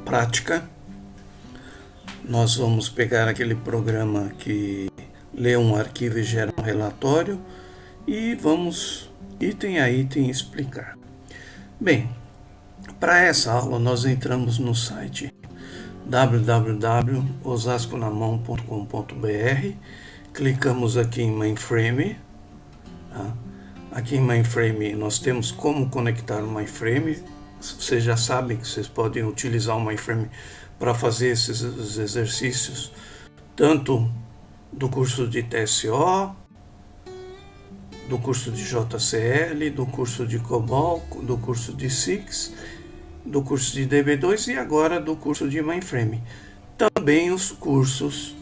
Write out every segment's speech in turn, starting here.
prática. Nós vamos pegar aquele programa que lê um arquivo e gera um relatório e vamos item a item explicar. Bem, para essa aula nós entramos no site www.osasconamão.com.br, clicamos aqui em Mainframe. Tá? Aqui em Mainframe nós temos como conectar o Mainframe. Vocês já sabem que vocês podem utilizar o Mainframe para fazer esses exercícios, tanto do curso de TSO, do curso de JCL, do curso de COBOL, do curso de SIX, do curso de DB2 e agora do curso de Mainframe. Também os cursos,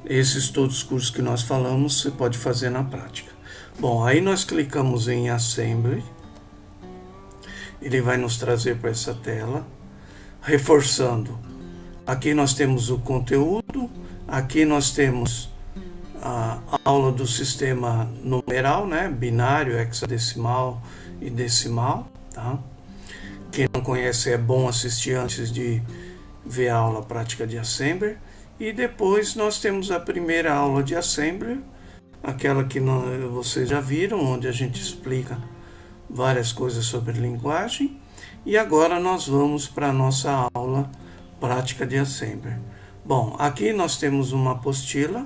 esses todos os cursos que nós falamos, você pode fazer na prática. Bom, aí nós clicamos em Assembly, ele vai nos trazer para essa tela, reforçando. Aqui nós temos o conteúdo, aqui nós temos a aula do sistema numeral, né? Binário, hexadecimal e decimal. Tá? Quem não conhece é bom assistir antes de ver a aula prática de Assembler. E depois nós temos a primeira aula de Assembler, aquela que vocês já viram, onde a gente explica várias coisas sobre linguagem. E agora nós vamos para a nossa aula prática de Assembler. Bom, aqui nós temos uma apostila.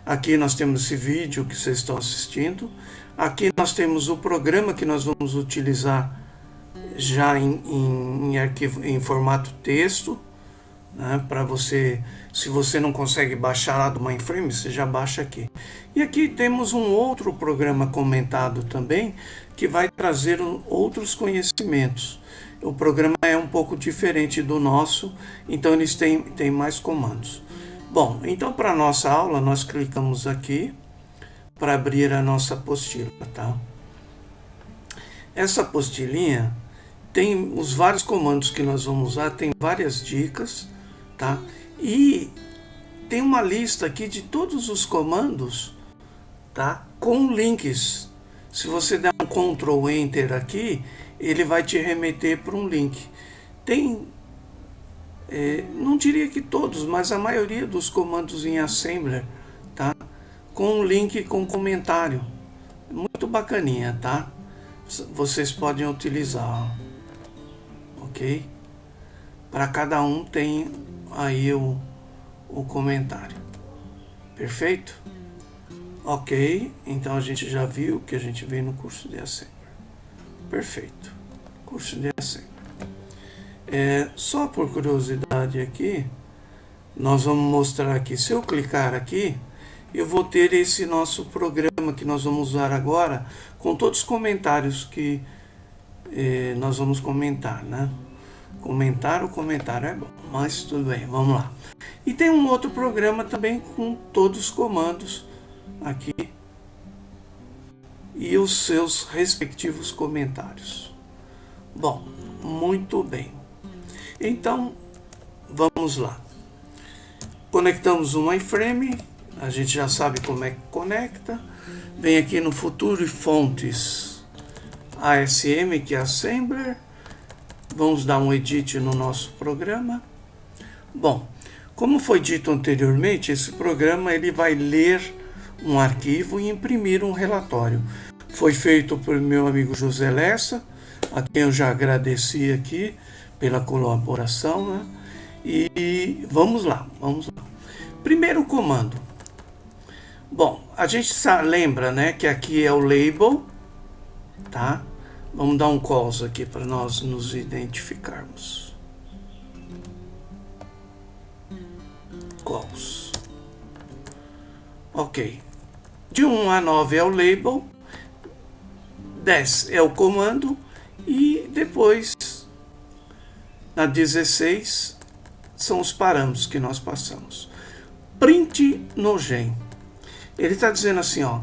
Aqui nós temos esse vídeo que vocês estão assistindo. Aqui nós temos o programa que nós vamos utilizar já em arquivo, em formato texto, né, para você, se você não consegue baixar lá do Mainframe, você já baixa aqui. E aqui temos um outro programa comentado também, que vai trazer outros conhecimentos. O programa é um pouco diferente do nosso, então eles têm mais comandos. Bom, então para a nossa aula, nós clicamos aqui para abrir a nossa apostila, tá? Essa apostilinha tem os vários comandos que nós vamos usar, tem várias dicas, tá? E tem uma lista aqui de todos os comandos, tá? Com links. Se você der um Ctrl Enter aqui, ele vai te remeter para um link. Tem, não diria que todos, mas a maioria dos comandos em Assembler, tá? Com um link com comentário. Muito bacaninha, tá? Vocês podem utilizar, ok? Para cada um tem aí o comentário. Perfeito? Ok, então a gente já viu o que a gente vê no curso de Assembler. Perfeito. Curso de Assembler. Só por curiosidade aqui, nós vamos mostrar aqui. Se eu clicar aqui, eu vou ter esse nosso programa que nós vamos usar agora, com todos os comentários que nós vamos comentar, né? O comentário é bom, mas tudo bem, vamos lá. E tem um outro programa também com todos os comandos aqui e os seus respectivos comentários. Bom, muito bem. Então, vamos lá. Conectamos o Mainframe, a gente já sabe como é que conecta. Vem aqui no Futuro e Fontes ASM, que é Assembler. Vamos dar um edit no nosso programa. Bom, como foi dito anteriormente, esse programa ele vai ler um arquivo e imprimir um relatório. Foi feito por meu amigo José Lessa, a quem eu já agradeci aqui pela colaboração, né? E vamos lá. Primeiro comando. Bom, a gente lembra, né, que aqui é o label, tá? Vamos dar um calls aqui para nós nos identificarmos. Calls. Ok. De 1 a 9 é o label, 10 é o comando e depois na 16 são os parâmetros que nós passamos. Print no gen. Ele está dizendo assim, ó,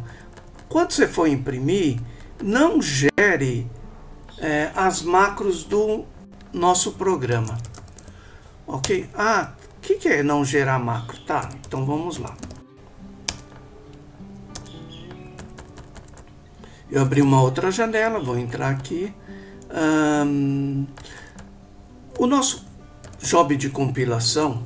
quando você for imprimir, não gere as macros do nosso programa. Ok? O que é não gerar macro? Tá, então vamos lá. Eu abri uma outra janela, vou entrar aqui. O nosso job de compilação,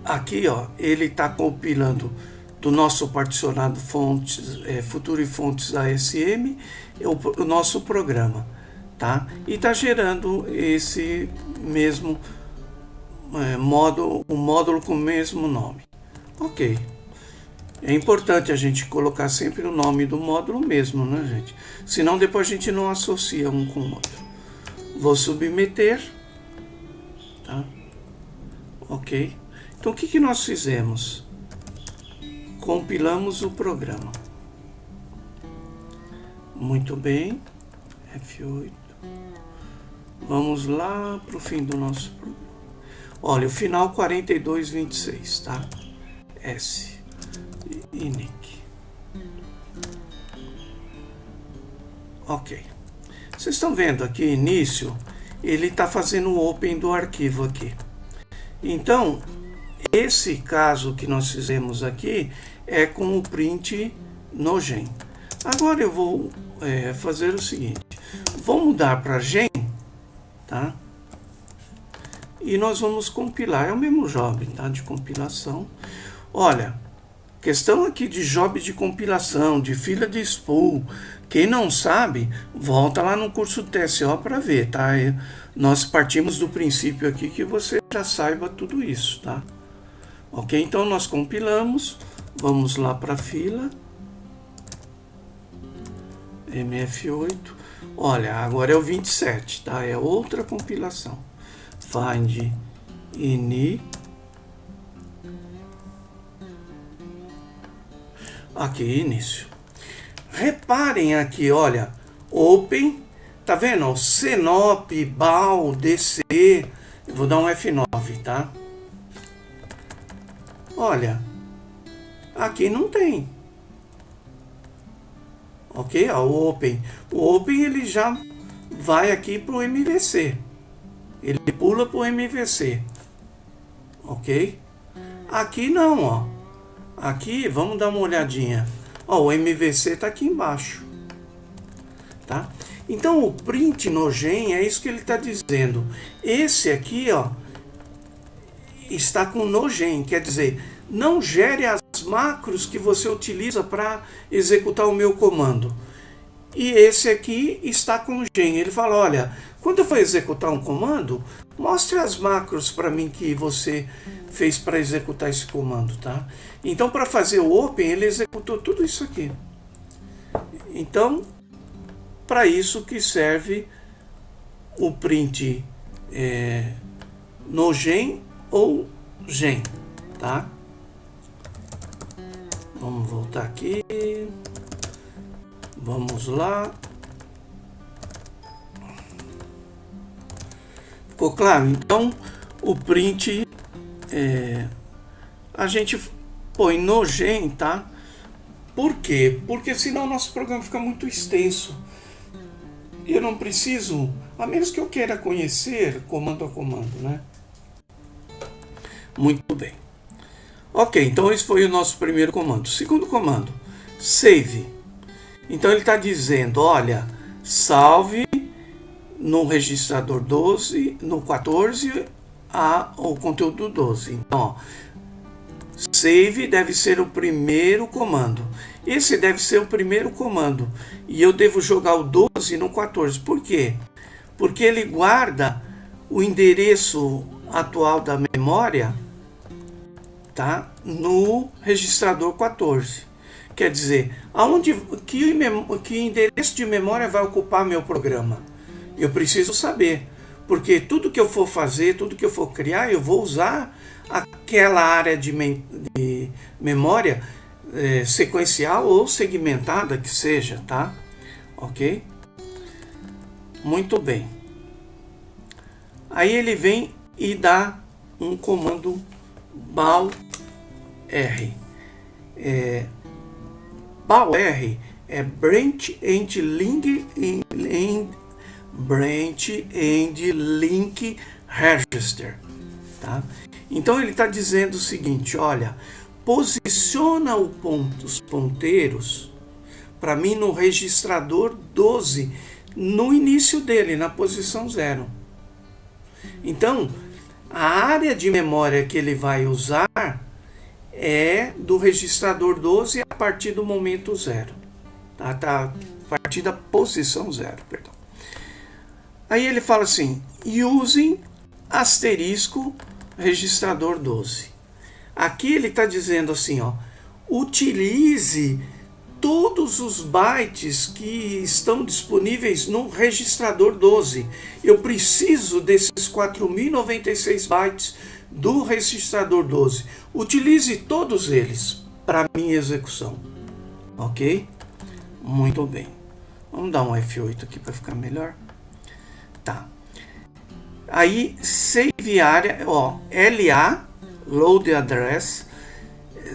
aqui ó, ele está compilando do nosso particionado fontes, Futuro e Fontes ASM, o nosso programa, tá? E está gerando esse mesmo módulo, um módulo com o mesmo nome. Ok. É importante a gente colocar sempre o nome do módulo mesmo, né, gente? Senão depois a gente não associa um com o outro. Vou submeter, tá? Ok. Então o que nós fizemos? Compilamos o programa. Muito bem. F8. Vamos lá para o fim do nosso programa. Olha, o final 4226, tá? S. Inic. Ok. Vocês estão vendo aqui, início, ele está fazendo o open do arquivo aqui. Então, esse caso que nós fizemos aqui é com o print no gen. Agora eu vou fazer o seguinte. Vou mudar para gen, tá? E nós vamos compilar. É o mesmo job, tá? De compilação. Olha, questão aqui de job de compilação, de fila de spool. Quem não sabe, volta lá no curso TSO para ver, tá? Nós partimos do princípio aqui que você já saiba tudo isso, tá? Ok, então nós compilamos. Vamos lá para a fila. MF8. Olha, agora é o 27, tá? É outra compilação. Find ini. Aqui, início. Reparem aqui, olha. Open. Tá vendo? Senop, BAL, DC. Eu vou dar um F9, tá? Olha. Aqui não tem. Ok? Ó, o Open. O Open ele já vai aqui para o MVC. Ele pula para o MVC. Ok? Aqui não, ó. Aqui, vamos dar uma olhadinha. Ó, o MVC está aqui embaixo. Tá? Então, o print no gen é isso que ele está dizendo. Esse aqui, ó, está com no gen. Quer dizer, não gere as macros que você utiliza para executar o meu comando. E esse aqui está com gen. Ele fala, olha, quando eu for executar um comando, mostre as macros para mim que você fez para executar esse comando, tá? Então, para fazer o open, ele executou tudo isso aqui. Então, para isso que serve o print no gen ou gen, tá? Vamos voltar aqui. Vamos lá. Ficou claro? Então, o print a gente põe no gen, tá? Por quê? Porque senão o nosso programa fica muito extenso. Eu não preciso, a menos que eu queira conhecer comando a comando, né? Muito bem. Ok, então esse foi o nosso primeiro comando. Segundo comando, save. Então ele está dizendo, olha, salve no registrador 12, no 14, o conteúdo 12. Então, ó, save deve ser o primeiro comando. Esse deve ser o primeiro comando. E eu devo jogar o 12 no 14. Por quê? Porque ele guarda o endereço atual da memória, tá? No registrador 14. Quer dizer, que endereço de memória vai ocupar meu programa? Eu preciso saber. Porque tudo que eu for fazer, tudo que eu for criar, eu vou usar aquela área de memória sequencial ou segmentada que seja, tá? Ok? Muito bem. Aí ele vem e dá um comando BAL R. BAL R é Branch and Link Register, tá? Então ele está dizendo o seguinte, olha, posiciona os ponteiros para mim no registrador 12, no início dele, na posição 0, Então, a área de memória que ele vai usar é do registrador 12 a partir do momento 0. Tá? A partir da posição 0, perdão. Aí ele fala assim, using asterisco registrador 12. Aqui ele está dizendo assim, ó, utilize todos os bytes que estão disponíveis no registrador 12. Eu preciso desses 4.096 bytes do registrador 12. Utilize todos eles para minha execução. Ok? Muito bem. Vamos dar um F8 aqui para ficar melhor. Tá. Aí, save área, ó, LA, load address,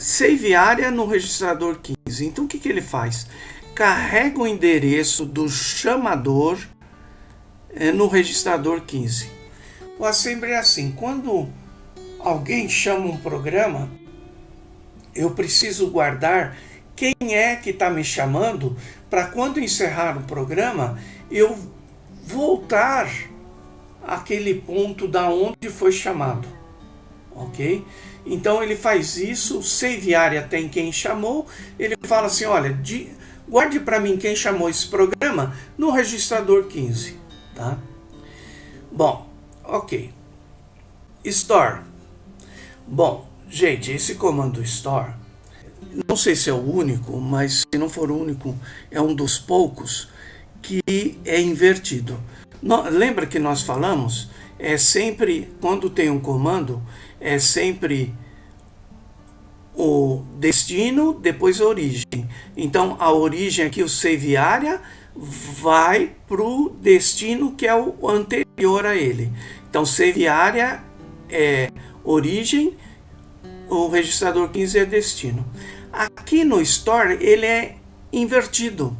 save área no registrador 15. Então, o que ele faz? Carrega o endereço do chamador no registrador 15. O assembly é assim, quando alguém chama um programa, eu preciso guardar quem é que está me chamando para quando encerrar o programa, eu voltar àquele ponto da onde foi chamado. Ok? Então ele faz isso, save área tem quem chamou, ele fala assim, olha, guarde para mim quem chamou esse programa no registrador 15. Tá? Bom, ok. Store. Bom, gente, esse comando store, não sei se é o único, mas se não for o único, é um dos poucos que é invertido. Lembra que nós falamos? É sempre, quando tem um comando, é sempre o destino, depois a origem. Então, a origem aqui, o save área, vai para o destino que é o anterior a ele. Então, save área é origem, o registrador 15 é destino. Aqui no store, ele é invertido.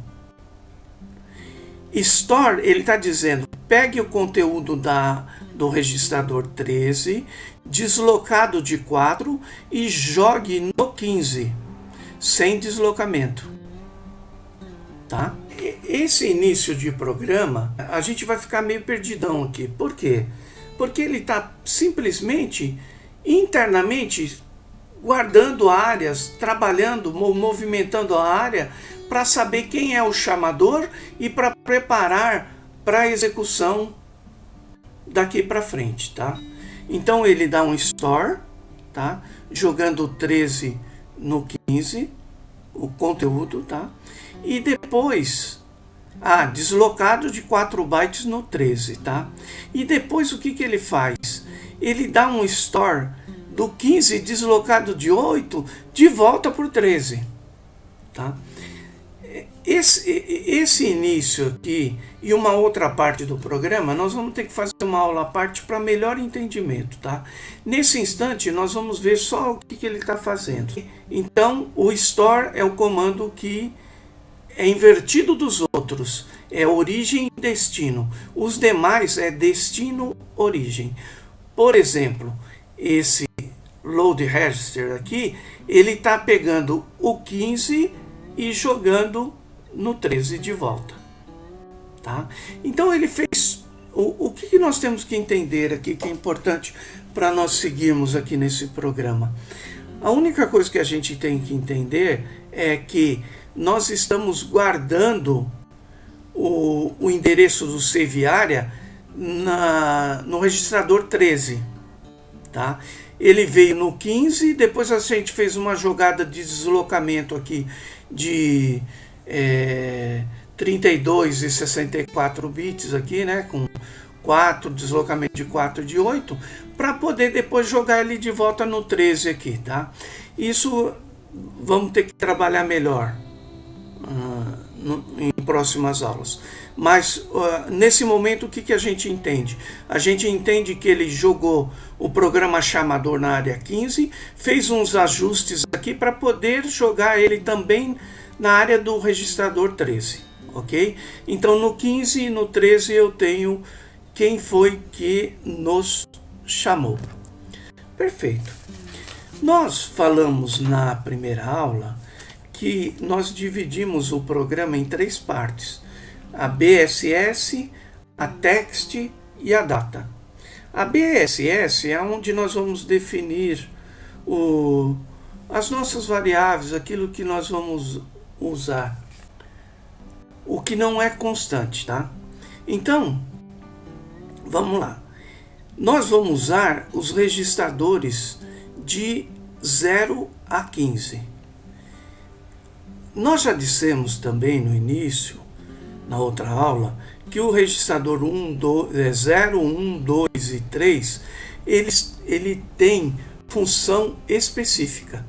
Store, ele está dizendo, pegue o conteúdo do registrador 13, deslocado de 4 e jogue no 15, sem deslocamento. Tá? Esse início de programa, a gente vai ficar meio perdidão aqui. Por quê? Porque ele está simplesmente, internamente, guardando áreas, trabalhando, movimentando a área para saber quem é o chamador e para preparar para a execução daqui para frente, tá? Então ele dá um store, tá? Jogando 13 no 15, o conteúdo, tá? E depois, deslocado de 4 bytes no 13, tá? E depois o que ele faz? Ele dá um store do 15 deslocado de 8 de volta para o 13, tá? Esse início aqui e uma outra parte do programa, nós vamos ter que fazer uma aula à parte para melhor entendimento, tá? Nesse instante, nós vamos ver só o que ele está fazendo. Então, o store é o comando que é invertido dos outros, é origem e destino. Os demais é destino, origem. Por exemplo, esse load register aqui, ele está pegando o 15 e jogando no 13 de volta, tá? Então ele fez o que nós temos que entender aqui, que é importante para nós seguirmos aqui nesse programa. A única coisa que a gente tem que entender é que nós estamos guardando o endereço do save área no registrador 13, tá? Ele veio no 15, depois a gente fez uma jogada de deslocamento aqui de 32 e 64 bits aqui, né, com 4, deslocamento de 4 e de 8, para poder depois jogar ele de volta no 13 aqui, tá? Isso vamos ter que trabalhar melhor em próximas aulas. Mas nesse momento o que a gente entende? A gente entende que ele jogou o programa chamador na área 15, fez uns ajustes aqui para poder jogar ele também na área do registrador 13, ok? Então no 15 e no 13 eu tenho quem foi que nos chamou. Perfeito. Nós falamos na primeira aula que nós dividimos o programa em 3 partes: a BSS, a Text e a Data. A BSS é onde nós vamos definir as nossas variáveis, aquilo que nós vamos usar, o que não é constante, tá? Então, vamos lá. Nós vamos usar os registradores de 0 a 15. Nós já dissemos também no início, na outra aula, que o registrador 0, 1, 2 e 3, ele tem função específica,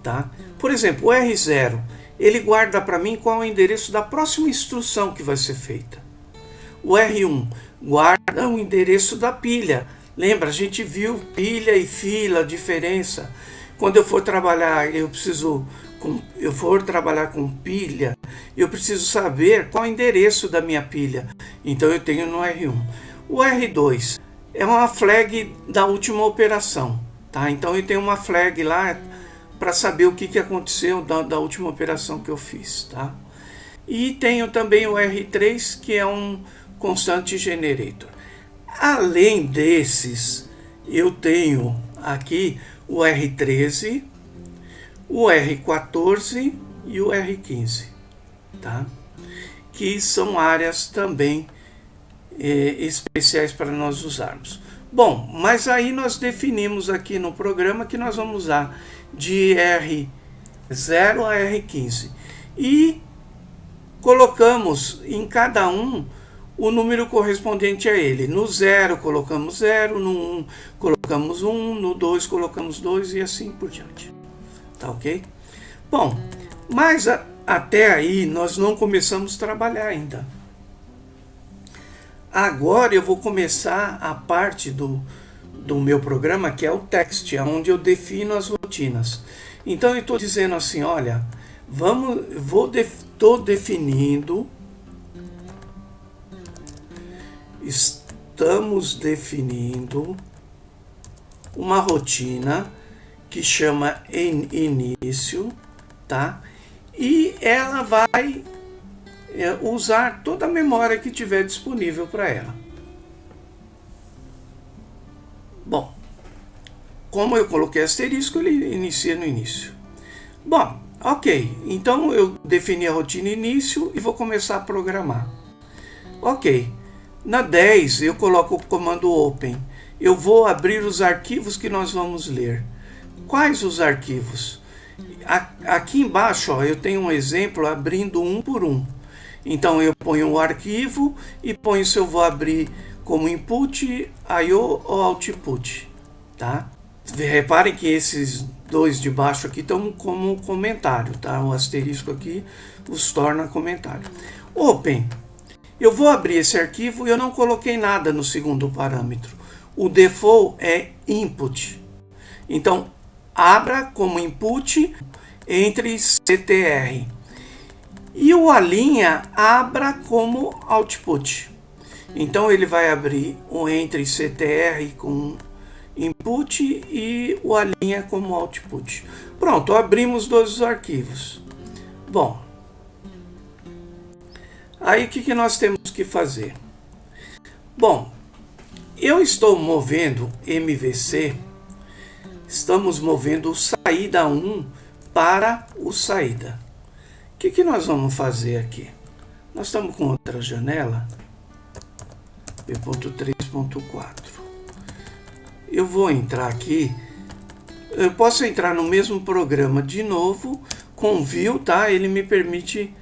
tá? Por exemplo, o R0, ele guarda para mim qual é o endereço da próxima instrução que vai ser feita. O R1 guarda o endereço da pilha. Lembra, a gente viu pilha e fila, a diferença. Quando eu for trabalhar, com pilha, eu preciso saber qual é o endereço da minha pilha. Então eu tenho no R1. O R2 é uma flag da última operação, tá? Então eu tenho uma flag lá para saber o que aconteceu da última operação que eu fiz, tá? E tenho também o R3, que é um constante generator. Além desses, eu tenho aqui o R13, o R14 e o R15, tá? Que são áreas também especiais para nós usarmos. Bom, mas aí nós definimos aqui no programa que nós vamos usar de R0 a R15 e colocamos em cada um o número correspondente a ele. No 0 colocamos 0, no 1 colocamos 1, no 2 colocamos 2 e assim por diante. Tá ok? Bom, mas até aí nós não começamos a trabalhar ainda. Agora eu vou começar a parte do meu programa, que é o text, onde eu defino as rotinas. Então eu estou dizendo assim, olha, estamos definindo uma rotina que chama início, tá? E ela vai usar toda a memória que tiver disponível para ela. Bom, como eu coloquei asterisco, ele inicia no início. Bom, ok, então eu defini a rotina início e vou começar a programar. Ok, na 10 eu coloco o comando open. Eu vou abrir os arquivos que nós vamos ler. Quais os arquivos? Aqui embaixo eu tenho um exemplo abrindo um por um. Então eu ponho um arquivo e ponho se eu vou abrir como input, IO ou output, tá? Reparem que esses dois de baixo aqui estão como comentário, tá? O asterisco aqui os torna comentário. Open. Eu vou abrir esse arquivo e eu não coloquei nada no segundo parâmetro. O default é input. Então abra como input entre CTR. E o alinha abra como output. Então ele vai abrir o entre CTR com input e o alinha como output. Pronto, abrimos dois arquivos. Bom, aí o que nós temos que fazer? Bom, eu estou movendo MVC, estamos movendo o saída 1 para o saída. O que nós vamos fazer aqui? Nós estamos com outra janela, p.3.4. Eu vou entrar aqui, eu posso entrar no mesmo programa de novo, com view, tá? Ele me permite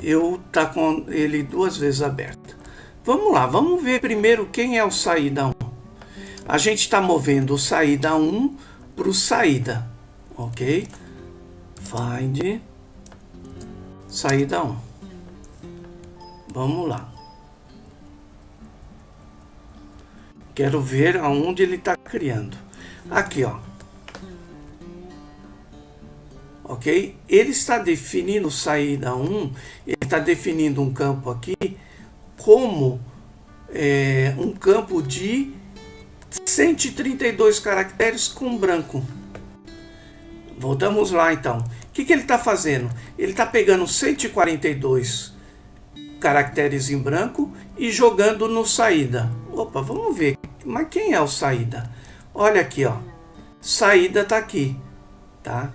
eu estar com ele duas vezes aberto. Vamos lá, vamos ver primeiro quem é o saída 1. A gente está movendo o saída 1 para o saída, ok? Find saída 1. Vamos lá. Quero ver aonde ele está criando. Aqui, ó. Ok? Ele está definindo saída 1. Ele está definindo um campo aqui como um campo de 132 caracteres com branco. Voltamos lá então. O que ele está fazendo? Ele está pegando 142 caracteres em branco e jogando no saída. Opa, vamos ver. Mas quem é o saída? Olha aqui, ó. Saída tá aqui, tá?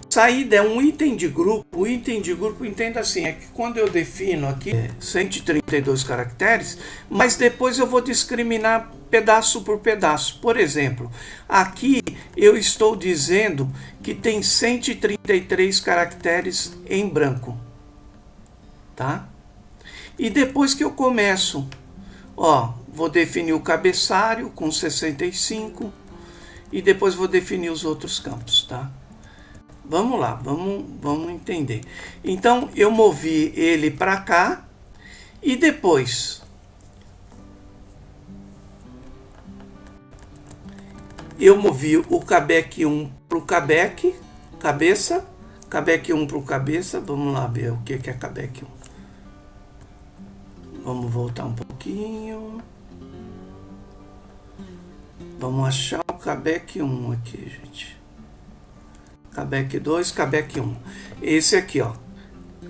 Saída é um item de grupo. O item de grupo, entenda assim, é que quando eu defino aqui 132 caracteres, mas depois eu vou discriminar pedaço por pedaço. Por exemplo, aqui eu estou dizendo que tem 133 caracteres em branco, tá? E depois que eu começo, ó, vou definir o cabeçalho com 65 e depois vou definir os outros campos, tá? Vamos lá, vamos entender. Então, eu movi ele para cá e depois eu movi o cabec 1 para o cabec, cabeça, cabec 1 para o cabeça. Vamos lá ver o que é cabec 1. Vamos voltar um pouquinho. Vamos achar o cabec 1 aqui, gente. Cabec 2, cabec 1. Esse aqui, ó.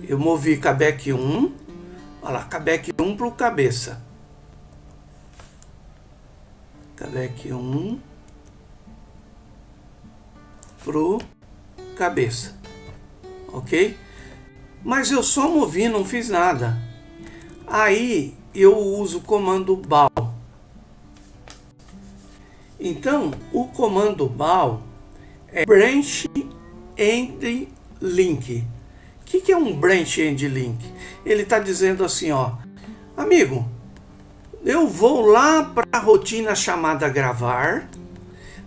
Eu movi cabec 1. Olha lá, cabec 1 para o cabeça. Cabec 1 pro cabeça. Ok? Mas eu só movi, não fiz nada. Aí eu uso o comando bal. Então, o comando bal é branch end link. O que é um branch end link? Ele está dizendo assim, ó, amigo, eu vou lá para a rotina chamada gravar,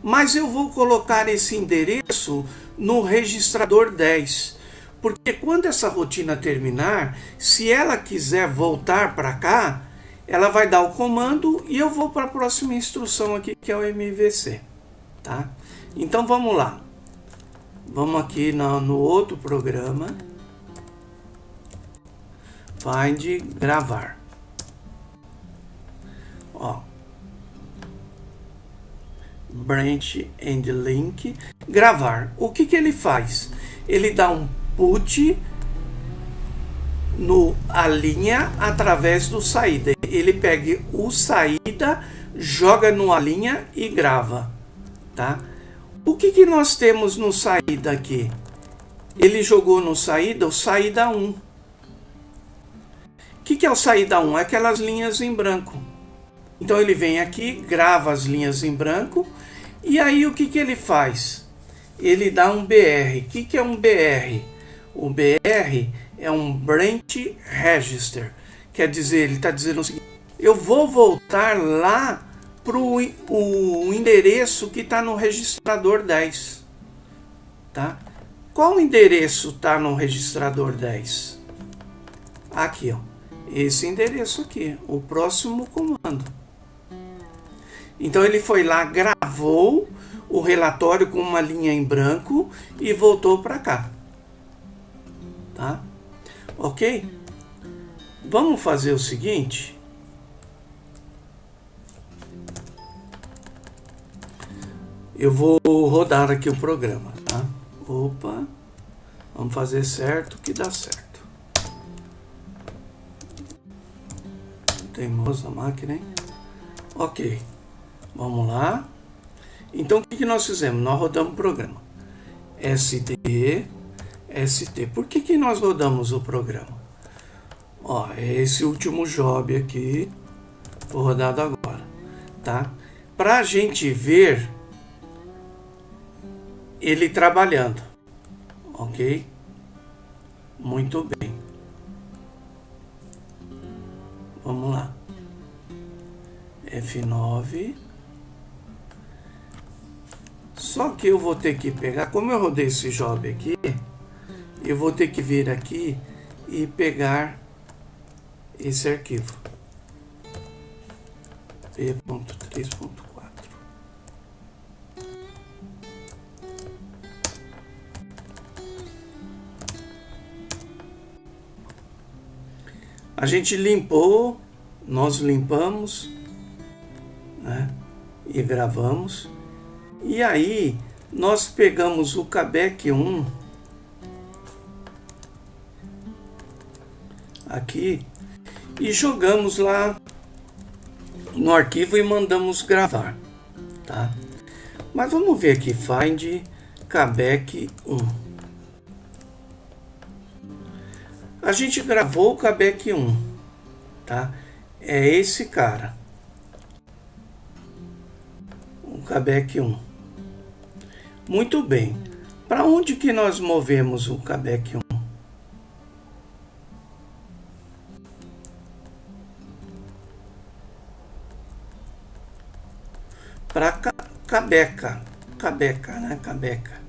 mas eu vou colocar esse endereço no registrador 10. Porque quando essa rotina terminar, se ela quiser voltar para cá, ela vai dar o comando e eu vou para a próxima instrução aqui, que é o MVC. Tá? Então vamos lá. Vamos aqui no outro programa. Find gravar. Ó. Branch and link. Gravar. O que ele faz? Ele dá um put no a linha através do saída. Ele pega o saída, joga no a linha e grava, tá? O que nós temos no saída aqui? Ele jogou no saída o saída 1. O que é o saída 1? É aquelas linhas em branco. Então ele vem aqui, grava as linhas em branco e aí o que ele faz? Ele dá um BR. O que é um BR? O BR é um Branch Register. Quer dizer, ele está dizendo o seguinte, eu vou voltar lá para o endereço que está no registrador 10. Tá? Qual endereço está no registrador 10? Aqui, ó. Esse endereço aqui, o próximo comando. Então ele foi lá, gravou o relatório com uma linha em branco e voltou para cá. Tá? Ok? Vamos fazer o seguinte. Eu vou rodar aqui o programa, tá? Opa. Vamos fazer certo que dá certo. Teimosa a máquina, hein? Ok. Vamos lá. Então o que nós fizemos? Nós rodamos o programa. ST. Por que nós rodamos o programa? Ó, é esse último job aqui. Vou rodado agora, tá? Pra gente ver ele trabalhando, ok? Muito bem. Vamos lá. F9. Só que eu vou ter que pegar, como eu rodei esse job aqui, eu vou ter que vir aqui e pegar esse arquivo. P.3.4. A gente limpou, nós limpamos, né, e gravamos. E aí nós pegamos o cabec 1 aqui e jogamos lá no arquivo e mandamos gravar, tá? Mas vamos ver aqui, find Cabec 1. A gente gravou o Cabec 1, tá? É esse cara. O Cabec 1. Muito bem. Para onde que nós movemos o Cabec 1? Para Cabeca. Cabeca, né? Cabeca.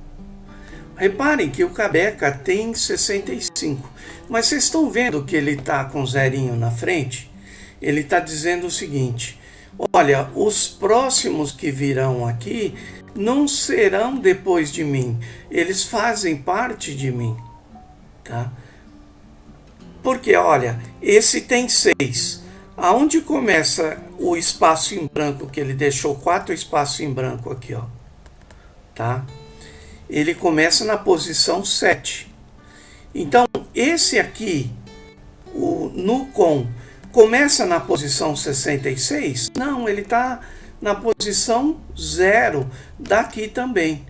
Reparem que o Cabeca tem 65. Mas vocês estão vendo que ele está com zerinho na frente? Ele está dizendo o seguinte: olha, os próximos que virão aqui não serão depois de mim. Eles fazem parte de mim. Tá? Porque, olha, esse tem 6. Aonde começa o espaço em branco, que ele deixou 4 espaços em branco aqui, ó. Tá? Ele começa na posição 7. Então, esse aqui, o Nucom, começa na posição 66? Não, ele está na posição 0 daqui também,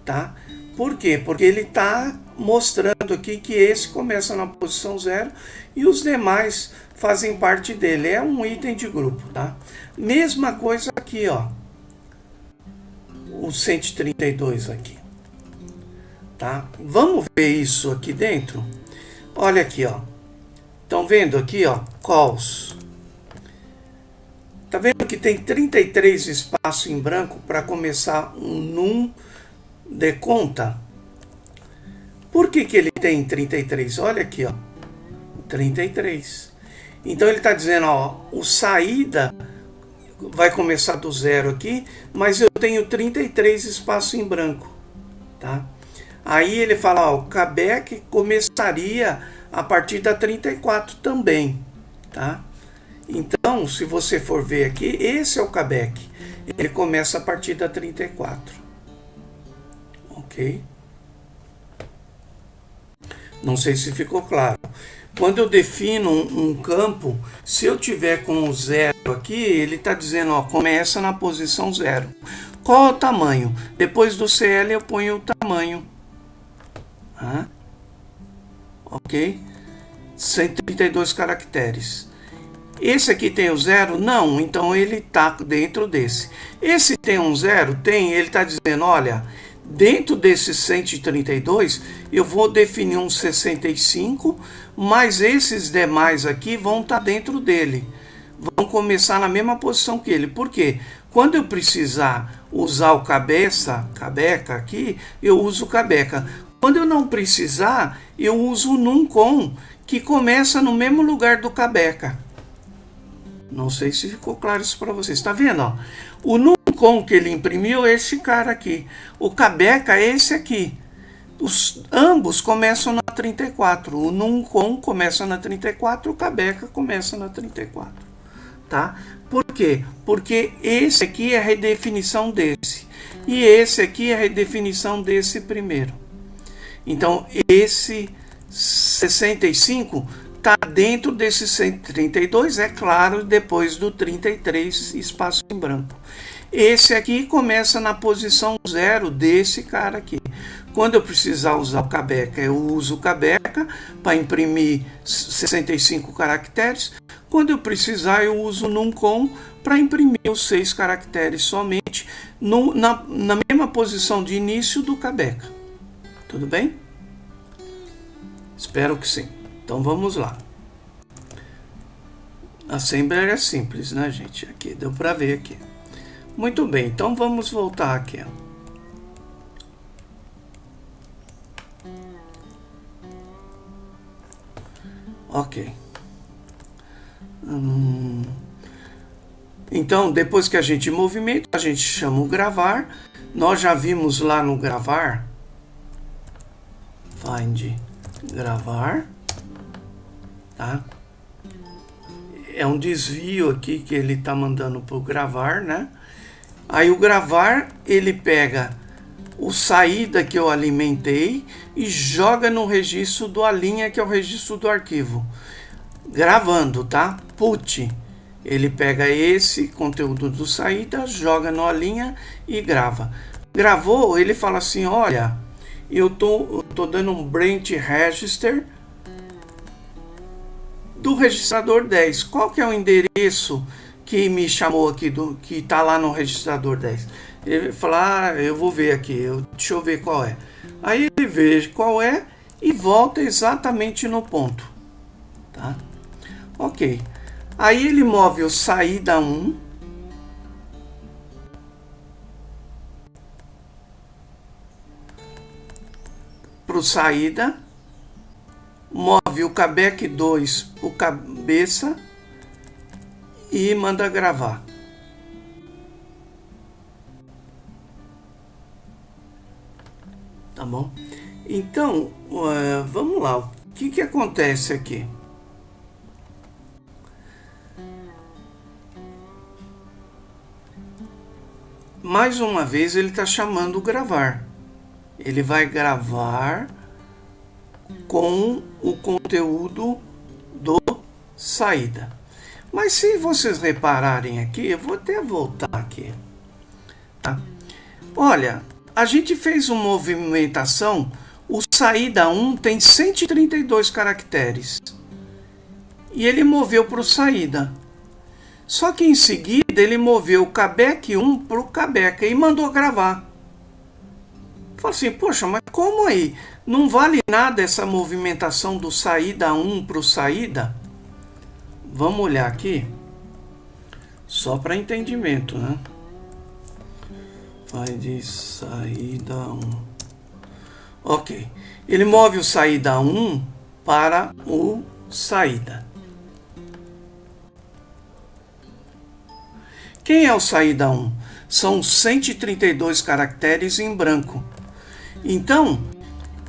tá? Por quê? Porque ele está mostrando aqui que esse começa na posição 0 e os demais fazem parte dele. É um item de grupo, tá? Mesma coisa aqui, ó. O 132 aqui. Tá? Vamos ver isso aqui dentro? Olha aqui, ó. Estão vendo aqui, ó? Calls. Tá vendo que tem 33 espaços em branco para começar um num de conta? Por que que ele tem 33? Olha aqui, ó. 33. Então ele está dizendo, ó, o saída vai começar do 0 aqui, mas eu tenho 33 espaços em branco, tá? Aí ele fala, ó, o Cabec começaria a partir da 34 também, tá? Então, se você for ver aqui, esse é o Cabec. Ele começa a partir da 34. Ok? Não sei se ficou claro. Quando eu defino um campo, se eu tiver com o 0 aqui, ele está dizendo, ó, começa na posição 0. Qual é o tamanho? Depois do CL eu ponho o tamanho. Ah, ok? 132 caracteres. Esse aqui tem o 0? Não, então ele está dentro desse. Esse tem um 0? Tem, ele está dizendo, olha, dentro desse 132, eu vou definir um 65, mas esses demais aqui vão estar dentro dele. Vão começar na mesma posição que ele. Por quê? Quando eu precisar usar o cabeca aqui, eu uso o cabeca. Quando eu não precisar, eu uso o nuncom, que começa no mesmo lugar do cabeca. Não sei se ficou claro isso para vocês. Está vendo? Ó? O nuncom que ele imprimiu é esse cara aqui. O cabeca é esse aqui. Ambos começam na 34. O nuncom começa na 34, o cabeca começa na 34. Tá? Por quê? Porque esse aqui é a redefinição desse. E esse aqui é a redefinição desse primeiro. Então, esse 65 está dentro desse 132, é claro, depois do 33 espaço em branco. Esse aqui começa na posição 0 desse cara aqui. Quando eu precisar usar o cabeca, eu uso o cabeca para imprimir 65 caracteres. Quando eu precisar, eu uso o nuncom para imprimir os 6 caracteres somente na mesma posição de início do cabeca. Tudo bem? Espero que sim. Então vamos lá. A Assembler é simples, né, gente? Aqui deu para ver aqui. Muito bem, então vamos voltar aqui. Ok. Então, depois que a gente movimenta, a gente chama o gravar. Nós já vimos lá no gravar. Find gravar. Tá? É um desvio aqui que ele está mandando para o gravar, né? Aí o gravar, ele pega o saída que eu alimentei e joga no registro do alinha, que é o registro do arquivo. Gravando, tá? Put. Ele pega esse conteúdo do saída, joga numa linha e grava. Gravou, ele fala assim, olha, eu tô dando um branch register do registrador 10. Qual que é o endereço que me chamou aqui, que está lá no registrador 10? Ele fala, eu vou ver aqui, deixa eu ver qual é. Aí ele vê qual é e volta exatamente no ponto. Tá? Ok. Aí ele move o saída 1 para o saída, move o callback 2 para o cabeça e manda gravar. Tá bom? Então, vamos lá. O que acontece aqui? Mais uma vez ele está chamando gravar. Ele vai gravar com o conteúdo do saída. Mas se vocês repararem aqui, eu vou até voltar aqui. Tá? Olha, a gente fez uma movimentação, o saída 1 tem 132 caracteres. E ele moveu para o saída. Só que em seguida ele moveu o callback 1 para o callback e mandou gravar. Falei assim, poxa, mas como aí? Não vale nada essa movimentação do saída 1 para o saída? Vamos olhar aqui. Só para entendimento, né? Vai de saída 1. Ok. Ele move o saída 1 para o saída. Quem é o saída 1? São 132 caracteres em branco. Então,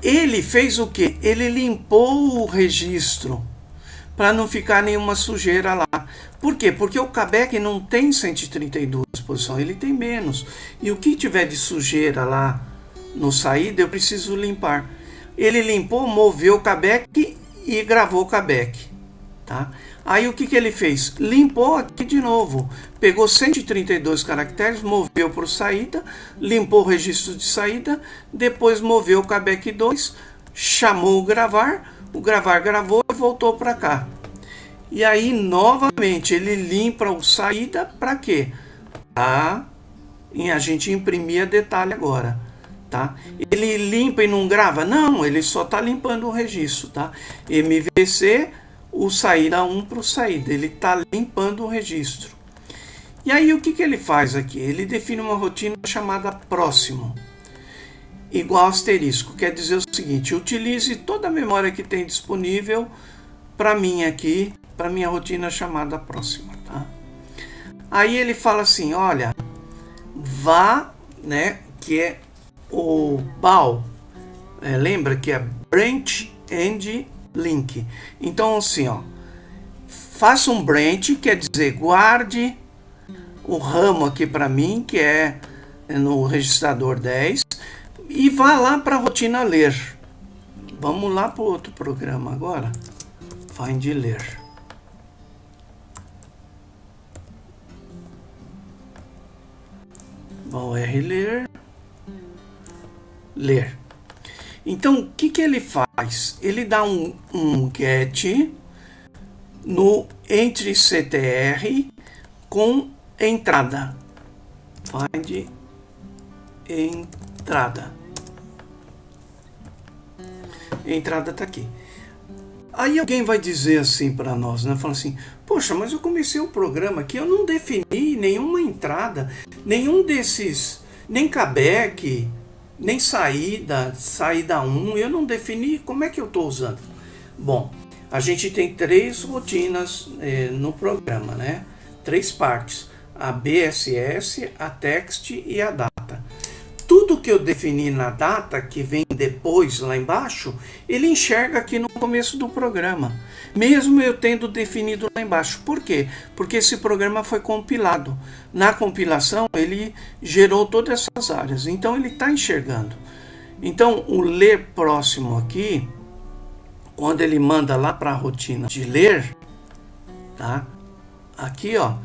ele fez o quê? Ele limpou o registro para não ficar nenhuma sujeira lá. Por quê? Porque o callback não tem 132 posições, ele tem menos. E o que tiver de sujeira lá no saída, eu preciso limpar. Ele limpou, moveu o callback e gravou o callback. Tá? Aí o que ele fez? Limpou aqui de novo. Pegou 132 caracteres, moveu para o saída, limpou o registro de saída, depois moveu o callback 2, chamou o gravar gravou e voltou para cá. E aí, novamente, ele limpa o saída para quê? Para a gente imprimir a detalhe agora. Tá? Ele limpa e não grava? Não, ele só está limpando o registro. Tá? MVC, o saída 1 para o saída. Ele está limpando o registro. E aí, o que ele faz aqui? Ele define uma rotina chamada próximo. Igual asterisco, quer dizer o seguinte, utilize toda a memória que tem disponível para mim aqui, para minha rotina chamada próxima, tá? Aí ele fala assim, olha, vá, né, que é o BAL, lembra que é Branch and Link. Então assim, ó, faça um branch, quer dizer, guarde o ramo aqui para mim, que é no registrador 10, e vá lá para a rotina ler. Vamos lá para o outro programa agora. Find ler. Val R ler. Ler. Então, o que ele faz? Ele dá um get no entre CTR com entrada. Find entrada. A entrada está aqui. Aí alguém vai dizer assim para nós, né? Fala assim, poxa, mas eu comecei o programa aqui, eu não defini nenhuma entrada, nenhum desses, nem callback, nem saída 1, eu não defini, como é que eu estou usando? Bom, a gente tem 3 rotinas no programa, né? 3 partes, a BSS, a text e a data. Tudo que eu defini na data, que vem depois lá embaixo, ele enxerga aqui no começo do programa, mesmo eu tendo definido lá embaixo. Por quê? Porque esse programa foi compilado. Na compilação, ele gerou todas essas áreas, então ele está enxergando. Então, o ler próximo aqui, quando ele manda lá para a rotina de ler, tá? Aqui, ó,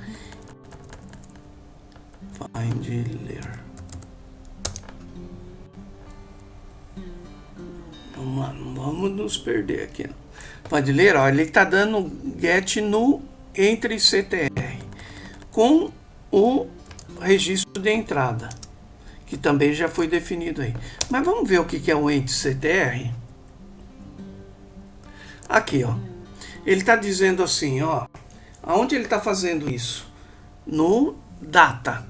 find ler. Vamos lá, não vamos nos perder aqui, não. Pode ler, ó, ele está dando get no entre CTR com o registro de entrada, que também já foi definido aí. Mas vamos ver o que é o entre CTR. Aqui, ó, ele está dizendo assim, ó, aonde ele está fazendo isso? No data,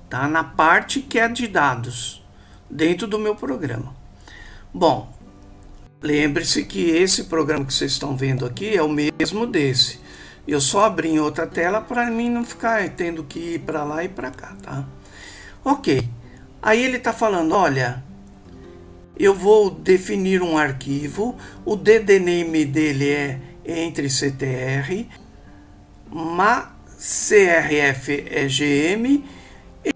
tá? Na parte que é de dados, dentro do meu programa. Bom, lembre-se que esse programa que vocês estão vendo aqui é o mesmo desse. Eu só abri em outra tela para mim não ficar tendo que ir para lá e para cá, tá? Ok. Aí ele está falando, olha, eu vou definir um arquivo, o ddname dele é entre CTR, crf é gm,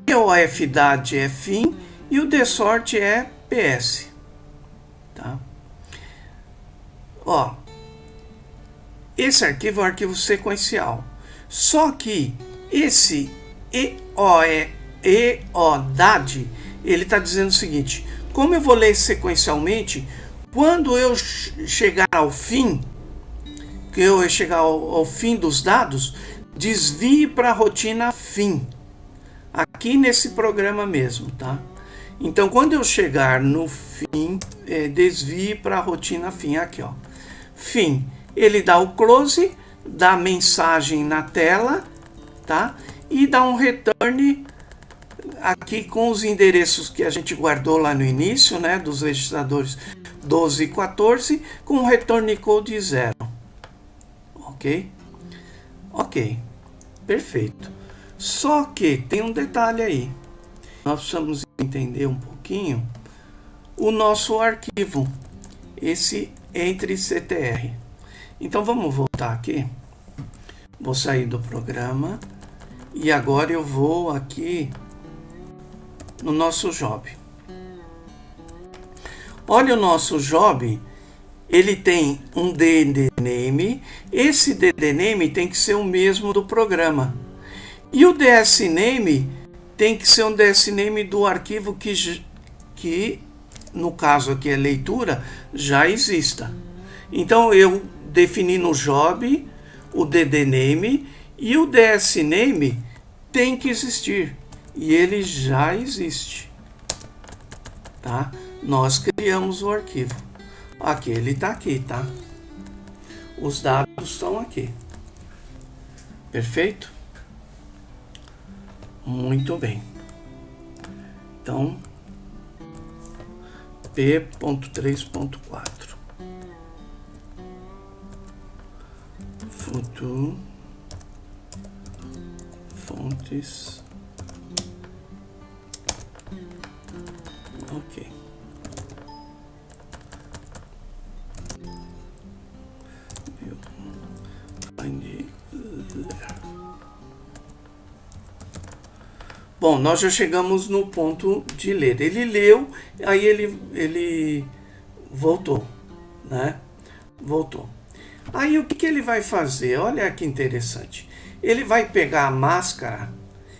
eofdad é fim e o dsort é ps, tá? Ó, esse arquivo é um arquivo sequencial, só que esse eodad, ele está dizendo o seguinte, como eu vou ler sequencialmente, quando eu chegar ao fim, que eu chegar ao fim dos dados, desvie para a rotina fim, aqui nesse programa mesmo, tá? Então, quando eu chegar no fim, desvie para a rotina fim, aqui, ó, fim. Ele dá o close, dá a mensagem na tela, tá? E dá um return aqui com os endereços que a gente guardou lá no início, né? Dos registradores 12 e 14, com return code 0. Ok? Ok. Perfeito. Só que tem um detalhe aí. Nós precisamos entender um pouquinho o nosso arquivo, esse entre CTR. Então vamos voltar aqui. Vou sair do programa e agora eu vou aqui no nosso job. Olha o nosso job, ele tem um ddname, esse ddname tem que ser o mesmo do programa. E o dsname tem que ser um dsname do arquivo que no caso aqui é leitura, já exista. Então eu defini no job o ddname e o dsname tem que existir. E ele já existe. Tá? Nós criamos o arquivo. Aqui, ele está aqui, tá? Os dados estão aqui. Perfeito? Muito bem. Então, P.3.4. Futuro fontes. Ok. Bom, nós já chegamos no ponto de ler. Ele leu, aí ele voltou, né? Voltou. Aí o que ele vai fazer? Olha que interessante. Ele vai pegar a máscara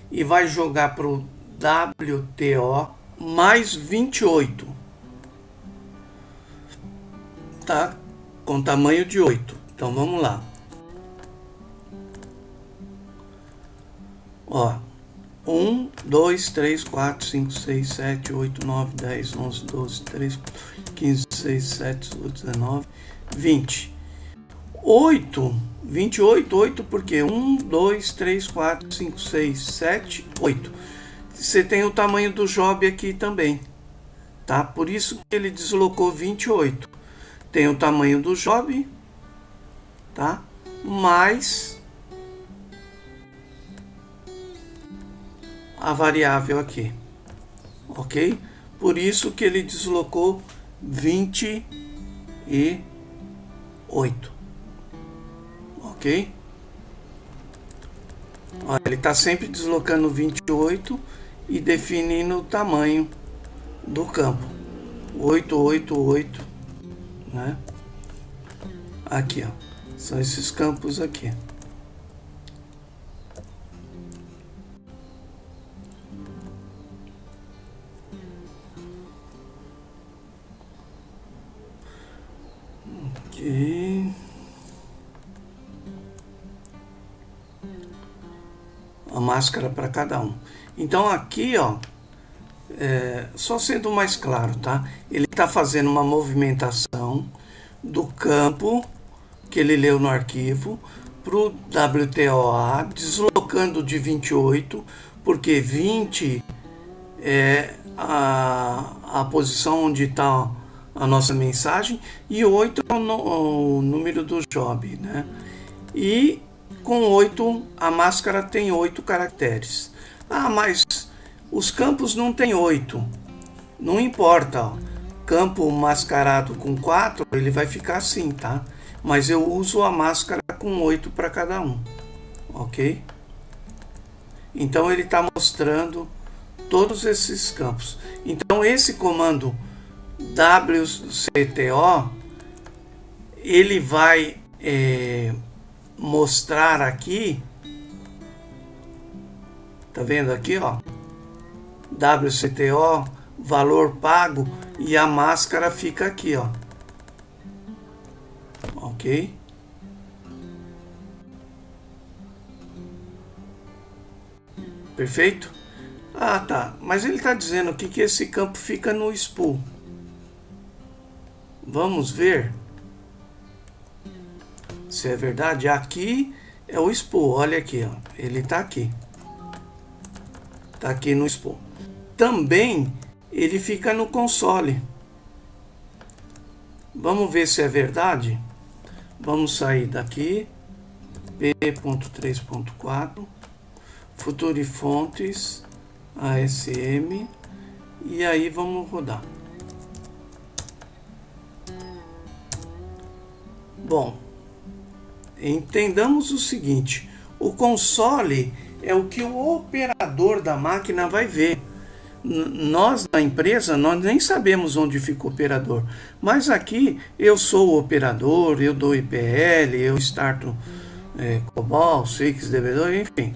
e vai jogar para o WTO mais 28. Tá? Com tamanho de 8. Então vamos lá. Ó. 1, 2, 3, 4, 5, 6, 7, 8, 9, 10, 11, 12, 13, 15, 16, 17, 18, 19, 20. 8, 28, 8 porque 1, 2, 3, 4, 5, 6, 7, 8. Você tem o tamanho do job aqui também, tá? Por isso que ele deslocou 28. Tem o tamanho do job, tá? Mais a variável aqui, ok? Por isso que ele deslocou 28, ok? Olha, ele está sempre deslocando 28 e definindo o tamanho do campo, 888, né? Aqui, ó, são esses campos aqui. máscara para cada um. Então aqui, ó, só sendo mais claro, tá? Ele está fazendo uma movimentação do campo que ele leu no arquivo para o WTOA, deslocando de 28, porque 20 é a posição onde está a nossa mensagem e 8 é o número do job, né? E com 8, a máscara tem 8 caracteres. Ah, mas os campos não tem 8. Não importa, ó. Campo mascarado com 4, ele vai ficar assim, tá? Mas eu uso a máscara com 8 para cada um, ok? Então ele está mostrando todos esses campos. Então esse comando WCTO, ele vai mostrar aqui, tá vendo aqui, ó, WCTO, valor pago, e a máscara fica aqui, ó, ok? Perfeito? Ah, tá, mas ele está dizendo aqui que esse campo fica no spool. Vamos ver se é verdade. Aqui é o spool, olha aqui, ó. Ele está aqui. Está aqui no spool. Também ele fica no console. Vamos ver se é verdade. Vamos sair daqui. P.3.4. Future Fontes. ASM. E aí vamos rodar. Bom, entendamos o seguinte: o console é o que o operador da máquina vai ver. Nós na empresa, nós nem sabemos onde fica o operador, mas aqui eu sou o operador, eu dou IPL, eu starto COBOL, SWIX, DB2, enfim.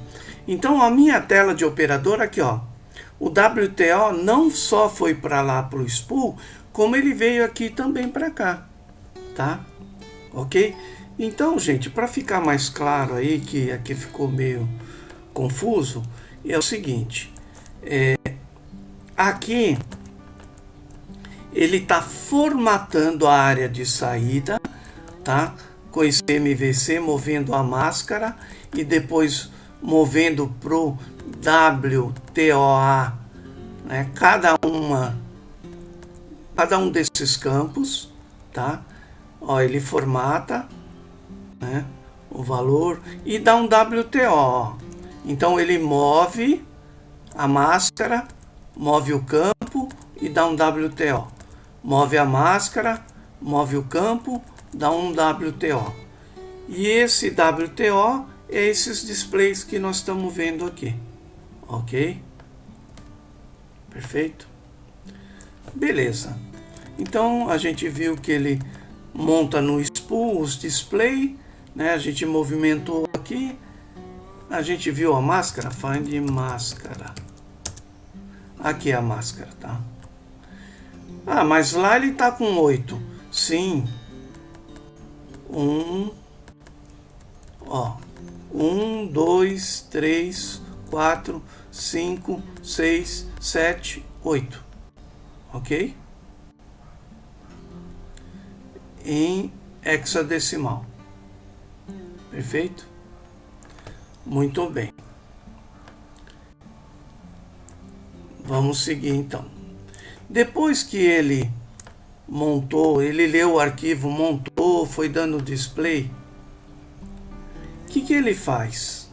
Então a minha tela de operador aqui, ó, o WTO não só foi para lá para o spool, como ele veio aqui também para cá, tá? Ok? Então, gente, para ficar mais claro aí, que aqui ficou meio confuso, é o seguinte: aqui ele está formatando a área de saída, tá? Com esse MVC movendo a máscara e depois movendo pro WTOA, né? Cada um desses campos, tá? Ó, ele formata, né, o valor e dá um WTO. Então ele move a máscara, move o campo e dá um WTO. Move a máscara, move o campo, dá um WTO. E esse WTO é esses displays que nós estamos vendo aqui. Ok? Perfeito? Beleza. Então a gente viu que ele monta no spool os display, né? A gente movimentou aqui. A gente viu a máscara, find máscara. Aqui é a máscara, tá? Ah, mas lá ele tá com 8. Sim. 1, 2, 3, 4, 5, 6, 7, 8. Ok? Em hexadecimal. Perfeito? Muito bem. Vamos seguir então. Depois que ele montou, ele leu o arquivo, montou, foi dando display, o que ele faz?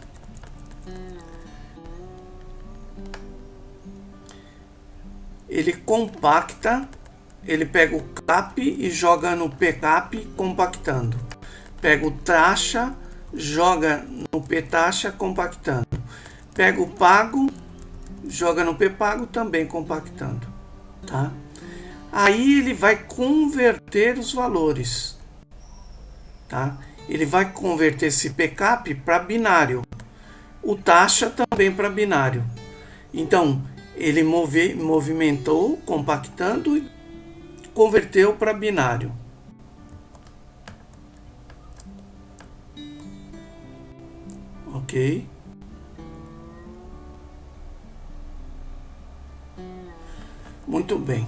Ele compacta, ele pega o cap e joga no pcap compactando. Pega o taxa, joga no ptaxa compactando. Pega o pago, joga no ppago também compactando, tá? Aí ele vai converter os valores, tá? Ele vai converter esse pcap para binário, o taxa também para binário. Então ele movimentou compactando e converteu para binário. Ok? Muito bem.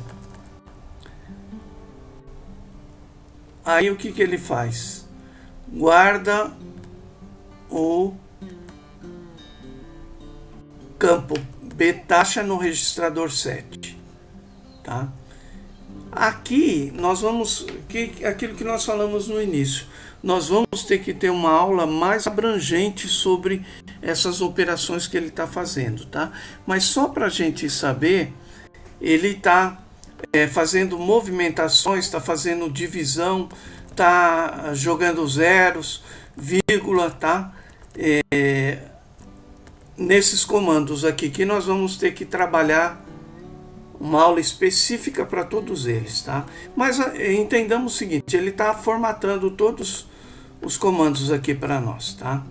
Aí o que ele faz? Guarda o campo B taxa no registrador 7, tá? Aqui nós vamos, aquilo que nós falamos no início, nós vamos ter que ter uma aula mais abrangente sobre essas operações que ele está fazendo, tá? Mas só para a gente saber, ele está fazendo movimentações, está fazendo divisão, está jogando zeros, vírgula, tá? Nesses comandos aqui que nós vamos ter que trabalhar uma aula específica para todos eles, tá? Mas entendamos o seguinte, ele está formatando todos os comandos aqui para nós, tá?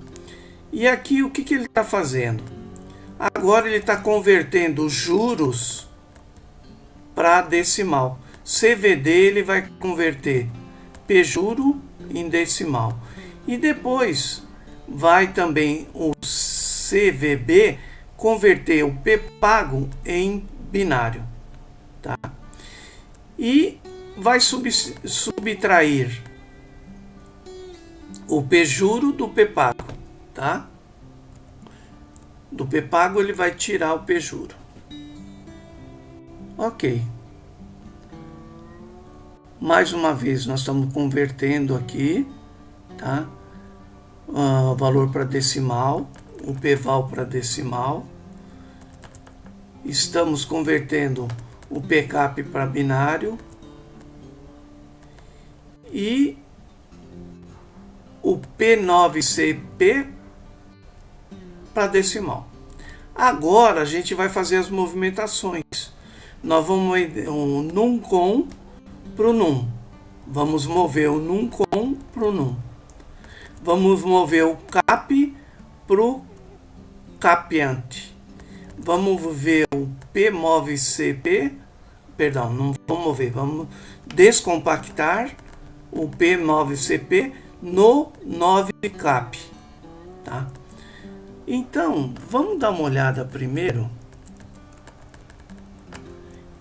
E aqui o que ele está fazendo? Agora ele está convertendo juros para decimal. CVD ele vai converter P juro em decimal. E depois vai também o CVB converter o P pago em binário, tá? E vai subtrair o P juro do P pago, tá? Do P pago ele vai tirar o P juro. Ok. Mais uma vez nós estamos convertendo aqui, tá? O valor para decimal, o Pval para decimal. Estamos convertendo o PCAP para binário e o P9CP para decimal. Agora a gente vai fazer as movimentações. Nós vamos mover o num-com para o num. Vamos mover o num-com para o num. Vamos mover o cap para o capiante. Vamos ver o P9CP. Perdão, não vamos mover. Vamos descompactar o P9CP no 9cap. Tá? Então, vamos dar uma olhada primeiro.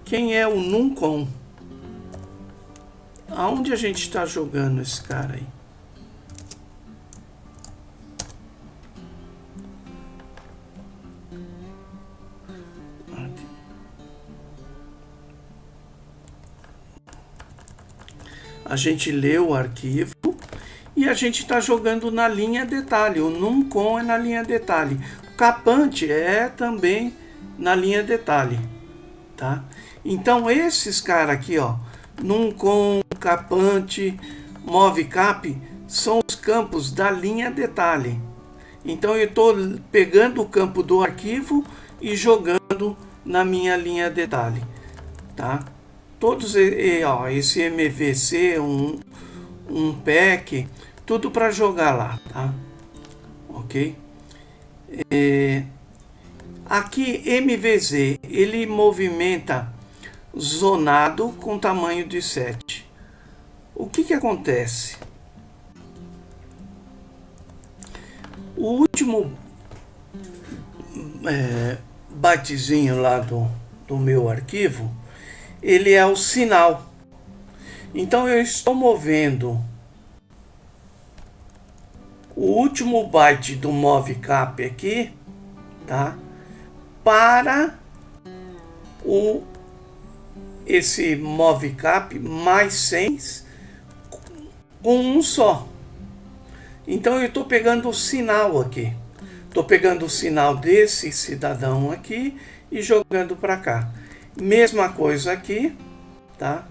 Quem é o num-com? Aonde a gente está jogando esse cara aí? A gente lê o arquivo e a gente está jogando na linha detalhe. O num-com é na linha detalhe. O capante é também na linha detalhe, tá? Então esses caras aqui, ó, num-com, capante, movecap, são os campos da linha detalhe. Então eu estou pegando o campo do arquivo e jogando na minha linha detalhe, tá? Todos, ó, esse MVC, um PEC, tudo para jogar lá, tá? Ok? Aqui MVZ, ele movimenta zonado com tamanho de 7. O que acontece? O último bytezinho lá do meu arquivo, ele é o sinal. Então eu estou movendo o último byte do movecap aqui, tá? Para esse movecap mais 100 com um só. Então eu estou pegando o sinal aqui. Estou pegando o sinal desse cidadão aqui e jogando para cá. Mesma coisa aqui, tá?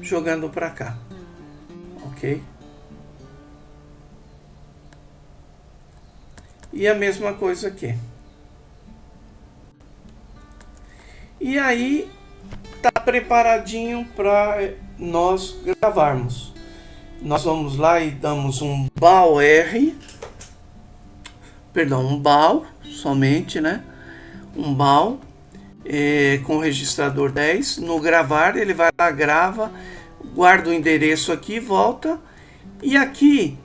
Jogando para cá. Ok? E a mesma coisa aqui. E aí tá preparadinho para nós gravarmos. Nós vamos lá e damos um BAL R, perdão, um BAL somente, né? Um BAL com registrador 10. No gravar ele vai lá, grava, guarda o endereço aqui, volta, e aqui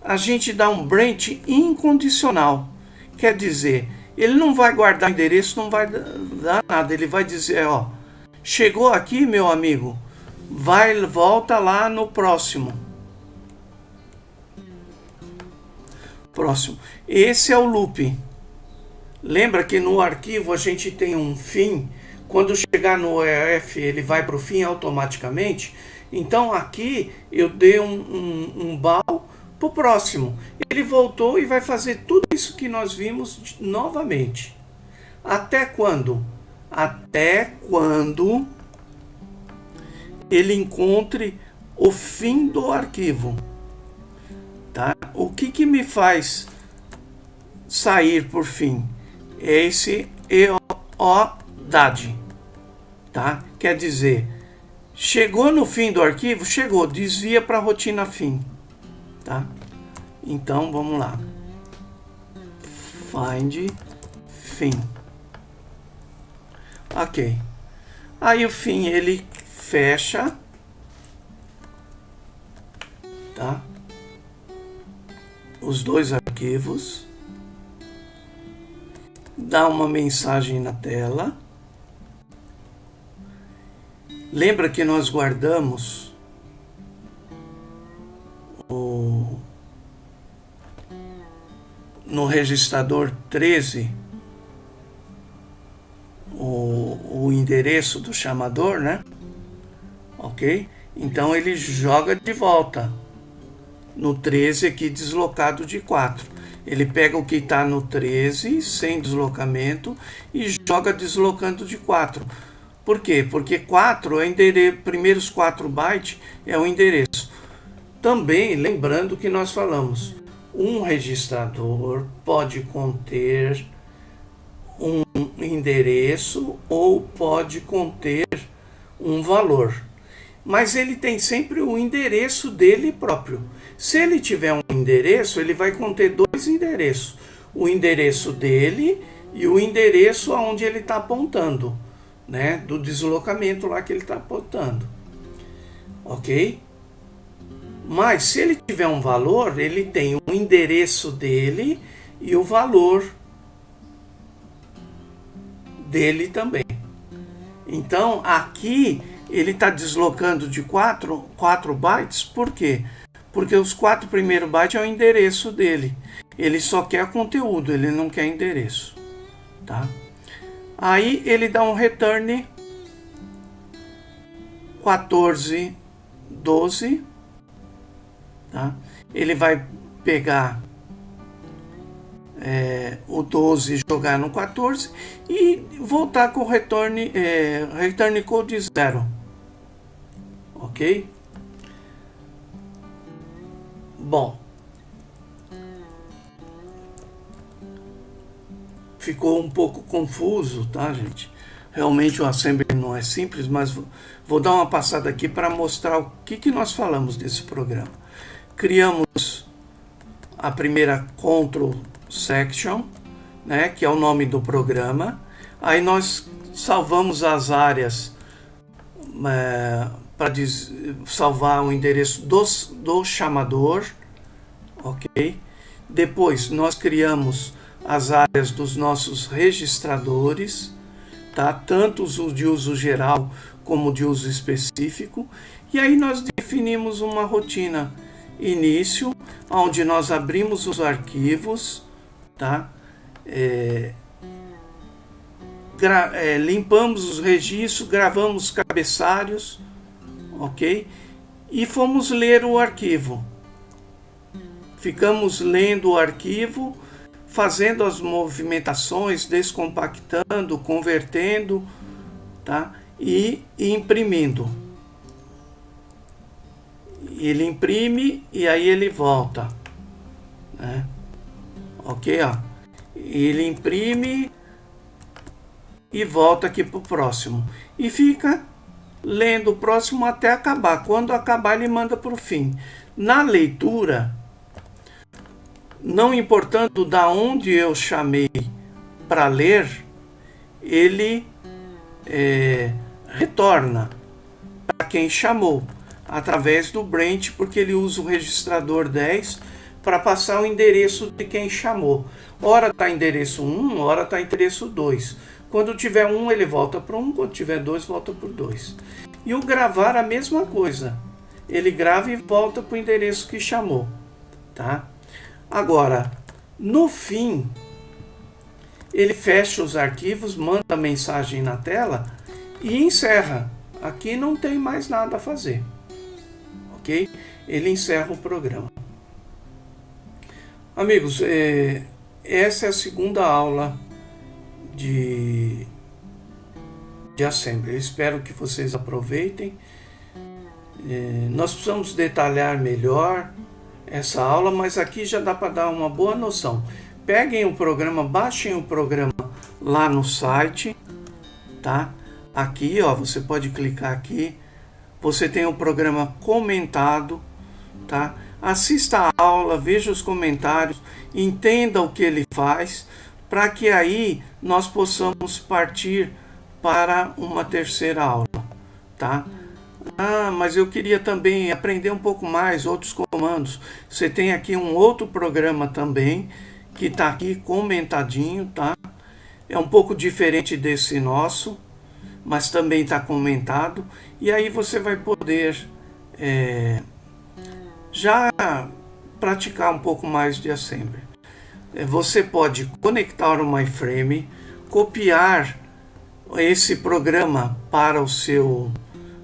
a gente dá um branch incondicional. Quer dizer, Ele não vai guardar o endereço, não vai dar nada. Ele vai dizer, ó, chegou aqui, meu amigo, volta lá no próximo. Próximo. Esse é o loop. Lembra que no arquivo a gente tem um fim. Quando chegar no EF, ele vai para o fim automaticamente. Então aqui eu dei um bal para o próximo. Ele voltou e vai fazer tudo isso que nós vimos novamente. Até quando? Até quando ele encontre o fim do arquivo. Tá? O que me faz sair por fim? É esse EODAD. Tá? Quer dizer, chegou no fim do arquivo? Chegou, desvia para a rotina fim. Tá? Então vamos lá. Find fim. Ok. Aí o fim ele fecha. Tá? Os dois arquivos. Dá uma mensagem na tela. Lembra que nós guardamos no registrador 13 o endereço do chamador, né? Ok? Então ele joga de volta no 13 aqui deslocado de 4. Ele pega o que está no 13 sem deslocamento e joga deslocando de 4. Por quê? Porque 4 é endereço, primeiros 4 bytes é o endereço. Também lembrando que nós falamos, um registrador pode conter um endereço ou pode conter um valor. Mas ele tem sempre o endereço dele próprio. Se ele tiver um endereço, ele vai conter dois endereços. O endereço dele e o endereço aonde ele está apontando, né? Do deslocamento lá que ele está apontando. Ok? Mas se ele tiver um valor, ele tem o endereço dele e o valor dele também. Então, aqui ele está deslocando de 4 bytes, por quê? Porque os 4 primeiros bytes é o endereço dele. Ele só quer conteúdo, ele não quer endereço. Tá? Aí ele dá um return 1412. Tá? Ele vai pegar o 12 e jogar no 14 e voltar com o return code 0. Ok? Bom, ficou um pouco confuso, tá, gente? Realmente o assembly não é simples, mas vou dar uma passada aqui para mostrar o que nós falamos desse programa. Criamos a primeira control section, né, que é o nome do programa. Aí nós salvamos as áreas para salvar o endereço do chamador, ok? Depois nós criamos as áreas dos nossos registradores, tá? Tanto os de uso geral como de uso específico. E aí nós definimos uma rotina início, onde nós abrimos os arquivos, tá? Limpamos os registros, gravamos os cabeçalhos, ok? E fomos ler o arquivo. Ficamos lendo o arquivo, fazendo as movimentações, descompactando, convertendo, tá? E imprimindo. Ele imprime e aí ele volta, né? Ok, ó. Ele imprime e volta aqui para o próximo. E fica lendo o próximo até acabar. Quando acabar, ele manda para o fim. Na leitura, não importando da onde eu chamei para ler, ele retorna para quem chamou, através do branch, porque ele usa o registrador 10 para passar o endereço de quem chamou. Ora está endereço 1, ora está endereço 2. Quando tiver 1, ele volta para 1, quando tiver 2, volta para 2. E o gravar a mesma coisa. Ele grava e volta para o endereço que chamou. Tá? Agora, no fim, ele fecha os arquivos, manda a mensagem na tela e encerra. Aqui não tem mais nada a fazer. Ok? Ele encerra o programa. Amigos, essa é a segunda aula de Assembly. Eu espero que vocês aproveitem. Nós precisamos detalhar melhor essa aula, mas aqui já dá para dar uma boa noção. Peguem o programa, baixem o programa lá no site, tá? Aqui, ó, você pode clicar aqui. Você tem o programa comentado, tá? Assista a aula, veja os comentários, entenda o que ele faz, para que aí nós possamos partir para uma terceira aula, tá? Mas eu queria também aprender um pouco mais outros comandos. Você tem aqui um outro programa também, que está aqui comentadinho, tá? É um pouco diferente desse nosso, mas também está comentado. E aí você vai poder já praticar um pouco mais de Assembly. Você pode conectar o MyFrame, copiar esse programa para o seu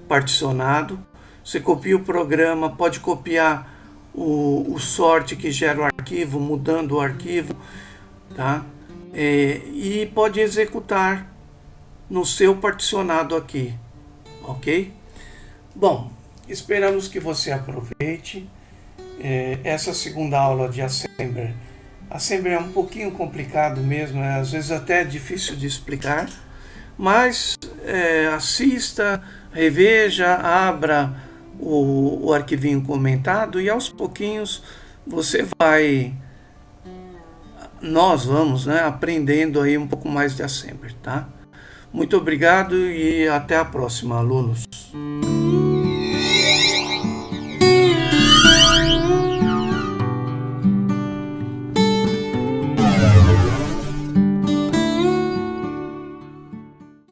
particionado. Você copia o programa, pode copiar o sort que gera o arquivo, mudando o arquivo, tá? E pode executar no seu particionado aqui, ok? Bom, esperamos que você aproveite essa segunda aula de Assembly. Assembly é um pouquinho complicado mesmo, às vezes até é difícil de explicar, mas assista, reveja, abra o arquivinho comentado e aos pouquinhos nós vamos, né, aprendendo aí um pouco mais de Assembly, tá? Muito obrigado e até a próxima, alunos.